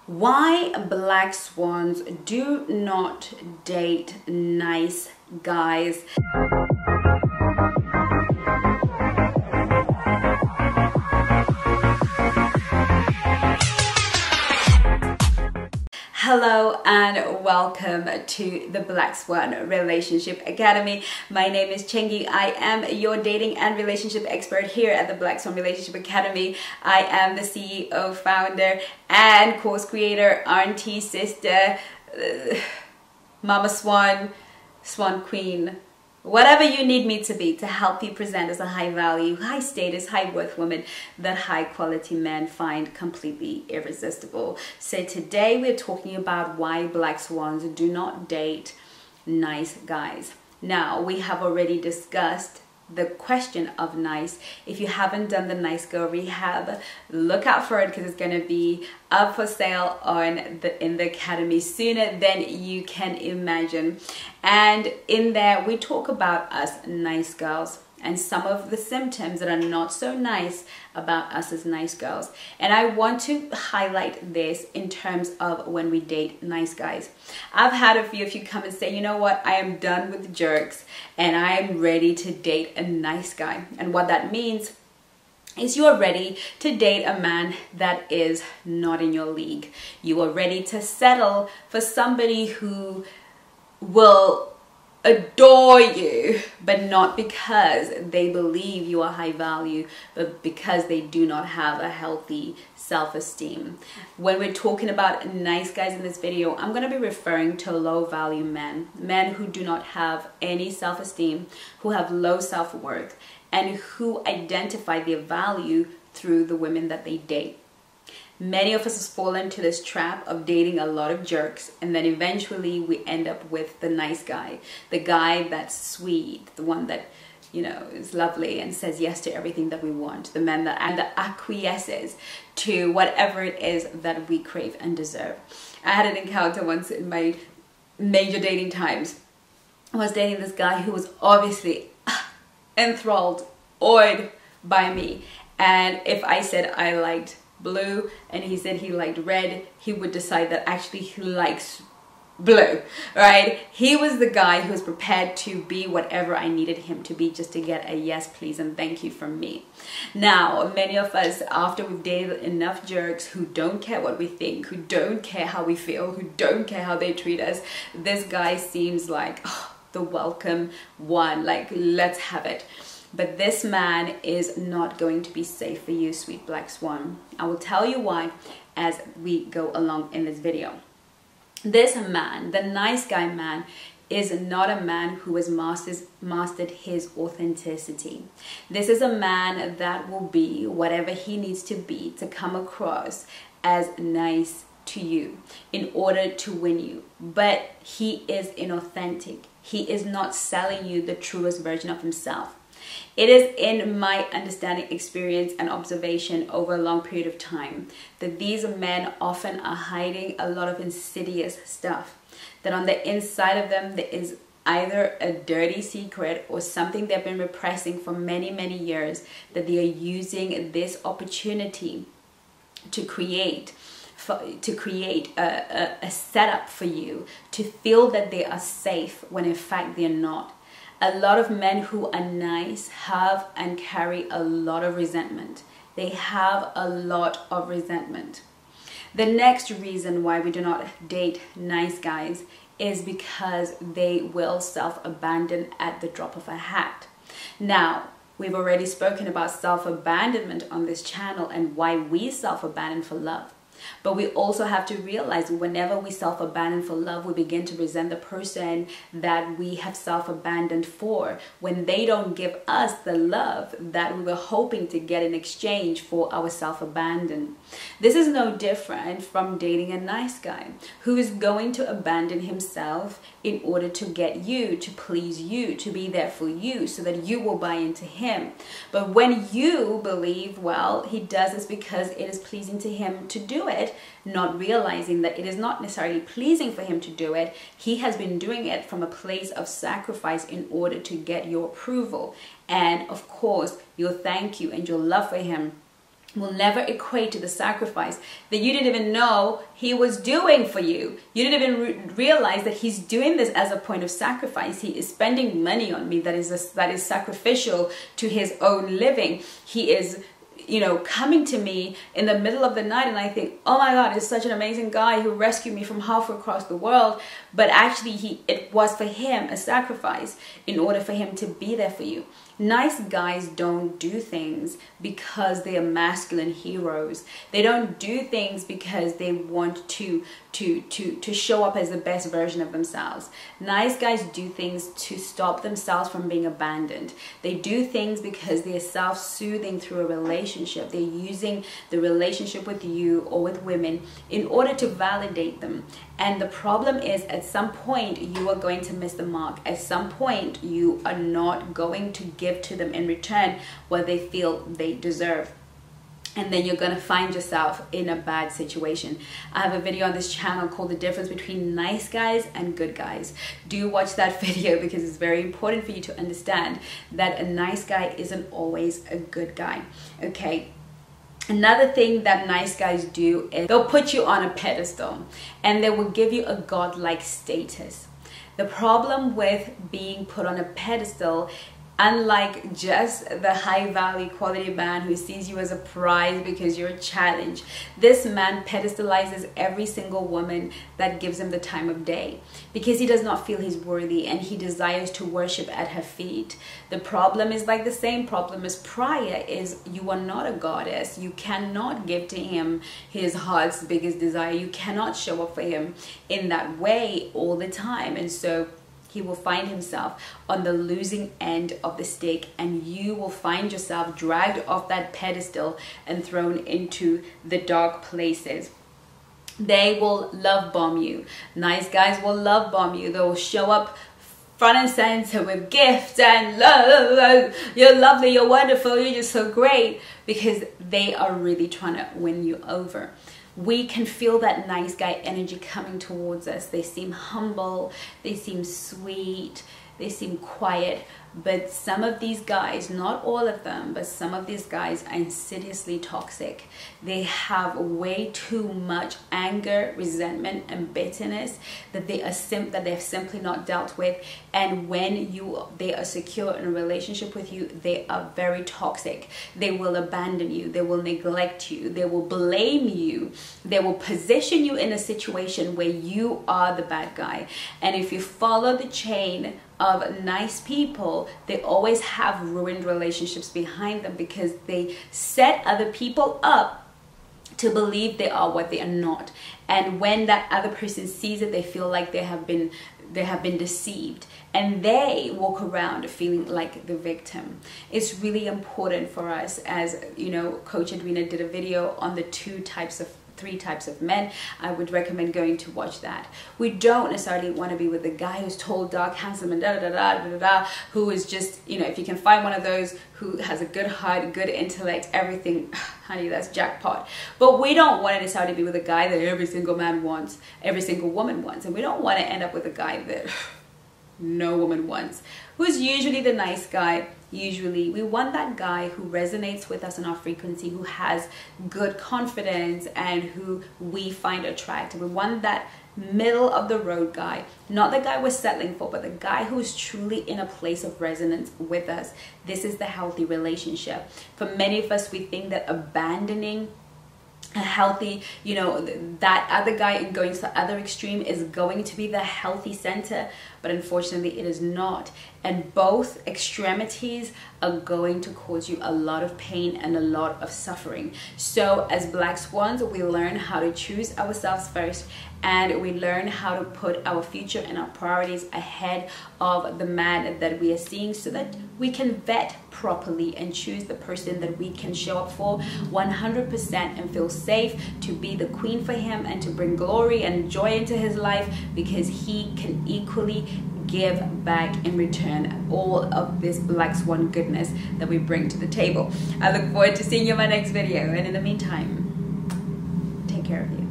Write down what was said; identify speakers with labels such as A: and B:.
A: Why black swans do not date nice guys. Hello and welcome to the Black Swan Relationship Academy. My name is Chengi. I am your dating and relationship expert here at the Black Swan Relationship Academy. I am the CEO, founder, and course creator, auntie, sister, mama swan, swan queen, whatever you need me to be to help you present as a high value, high status, high worth woman that high quality men find completely irresistible. So today we're talking about why black swans do not date nice guys. Now, we have already discussed the question of nice. If you haven't done the Nice Girl Rehab, look out for it because it's going to be up for sale in the academy sooner than you can imagine. And in there we talk about us nice girls and some of the symptoms that are not so nice about us as nice girls. And I want to highlight this in terms of when we date nice guys. I've had a few of you come and say, you know what, I am done with jerks and I am ready to date a nice guy. And what that means is you are ready to date a man that is not in your league. You are ready to settle for somebody who will adore you, but not because they believe you are high value, but because they do not have a healthy self-esteem. When we're talking about nice guys in this video, I'm going to be referring to low value men who do not have any self-esteem, who have low self-worth, and who identify their value through the women that they date. Many of us has fallen into this trap of dating a lot of jerks, and then eventually we end up with the nice guy, the guy that's sweet, the one that, you know, is lovely and says yes to everything that we want, the man that acquiesces to whatever it is that we crave and deserve. I had an encounter once in my major dating times. I was dating this guy who was obviously enthralled, awed by me, and if I said I liked blue and he said he liked red, he would decide that actually he likes blue, right? He was the guy who was prepared to be whatever I needed him to be just to get a yes please and thank you from me. Now, many of us, after we've dated enough jerks who don't care what we think, who don't care how we feel, who don't care how they treat us, this guy seems like the welcome one, like let's have it. But this man is not going to be safe for you, sweet black swan. I will tell you why as we go along in this video. This man, the nice guy man, is not a man who has mastered his authenticity. This is a man that will be whatever he needs to be to come across as nice to you in order to win you. But he is inauthentic. He is not selling you the truest version of himself. It is in my understanding, experience, and observation over a long period of time that these men often are hiding a lot of insidious stuff. That on the inside of them there is either a dirty secret or something they've been repressing for many, many years, that they are using this opportunity to create a setup for you to feel that they are safe when in fact they're not. A lot of men who are nice have and carry a lot of resentment. They have a lot of resentment. The next reason why we do not date nice guys is because they will self-abandon at the drop of a hat. Now, we've already spoken about self-abandonment on this channel and why we self-abandon for love. But we also have to realize whenever we self-abandon for love, we begin to resent the person that we have self-abandoned for when they don't give us the love that we were hoping to get in exchange for our self-abandon. This is no different from dating a nice guy who is going to abandon himself in order to get you, to please you, to be there for you so that you will buy into him. But when you believe, well, he does this because it is pleasing to him to do it, not realizing that it is not necessarily pleasing for him to do it, he has been doing it from a place of sacrifice in order to get your approval and, of course, your thank you and your love for him will never equate to the sacrifice that you didn't even know he was doing for you. You didn't even realize that he's doing this as a point of sacrifice. He is spending money on me that is sacrificial to his own living. He is, you know, coming to me in the middle of the night, and I think, oh my God, it's such an amazing guy who rescued me from halfway across the world. But actually it was for him a sacrifice in order for him to be there for you. Nice guys don't do things because they are masculine heroes. They don't do things because they want to show up as the best version of themselves. Nice guys do things to stop themselves from being abandoned. They do things because they are self-soothing through a relationship. They're using the relationship with you or with women in order to validate them. And the problem is, at some point you are going to miss the mark. At some point you are not going to give to them in return what they feel they deserve. And then you're going to find yourself in a bad situation. I have a video on this channel called The Difference Between Nice Guys and Good Guys. Do watch that video, because it's very important for you to understand that a nice guy isn't always a good guy. Okay. Another thing that nice guys do is they'll put you on a pedestal and they will give you a godlike status. The problem with being put on a pedestal, unlike just the high value quality man who sees you as a prize because you're a challenge, this man pedestalizes every single woman that gives him the time of day, because he does not feel he's worthy and he desires to worship at her feet. The problem is like the same problem as prior, is you are not a goddess. You cannot give to him his heart's biggest desire. You cannot show up for him in that way all the time. And so he will find himself on the losing end of the stick, and you will find yourself dragged off that pedestal and thrown into the dark places. They will love bomb you. Nice guys will love bomb you. They will show up front and center with gifts and love. You're lovely, you're wonderful, you're just so great, because they are really trying to win you over. We can feel that nice guy energy coming towards us. They seem humble, they seem sweet, they seem quiet, but some of these guys, not all of them, but some of these guys are insidiously toxic. They have way too much anger, resentment, and bitterness that they've simply not dealt with. And when they are secure in a relationship with you, they are very toxic. They will abandon you, they will neglect you, they will blame you, they will position you in a situation where you are the bad guy. And if you follow the chain of nice people, they always have ruined relationships behind them, because they set other people up to believe they are what they are not. And when that other person sees it, they feel like they have been deceived, and they walk around feeling like the victim. It's really important for us, as you know, Coach Edwina did a video on the three types of men. I would recommend going to watch that. We don't necessarily want to be with the guy who's tall, dark, handsome, and who is just, you know, if you can find one of those who has a good heart, good intellect, everything, honey, that's jackpot. But we don't want to necessarily be with a guy that every single man wants, every single woman wants, and we don't want to end up with a guy that no woman wants, who's usually the nice guy. Usually we want that guy who resonates with us in our frequency, who has good confidence, and who we find attractive. We want that middle of the road guy, not the guy we're settling for, but the guy who is truly in a place of resonance with us. This is the healthy relationship. For many of us, we think that abandoning a healthy, you know, that other guy and going to the other extreme is going to be the healthy center, but unfortunately it is not. And both extremities are going to cause you a lot of pain and a lot of suffering. So as Black Swans, we learn how to choose ourselves first, and we learn how to put our future and our priorities ahead of the man that we are seeing, so that we can vet properly and choose the person that we can show up for 100% and feel safe to be the queen for him and to bring glory and joy into his life, because he can equally give back in return all of this Black Swan goodness that we bring to the table. I look forward to seeing you in my next video, and in the meantime, take care of you.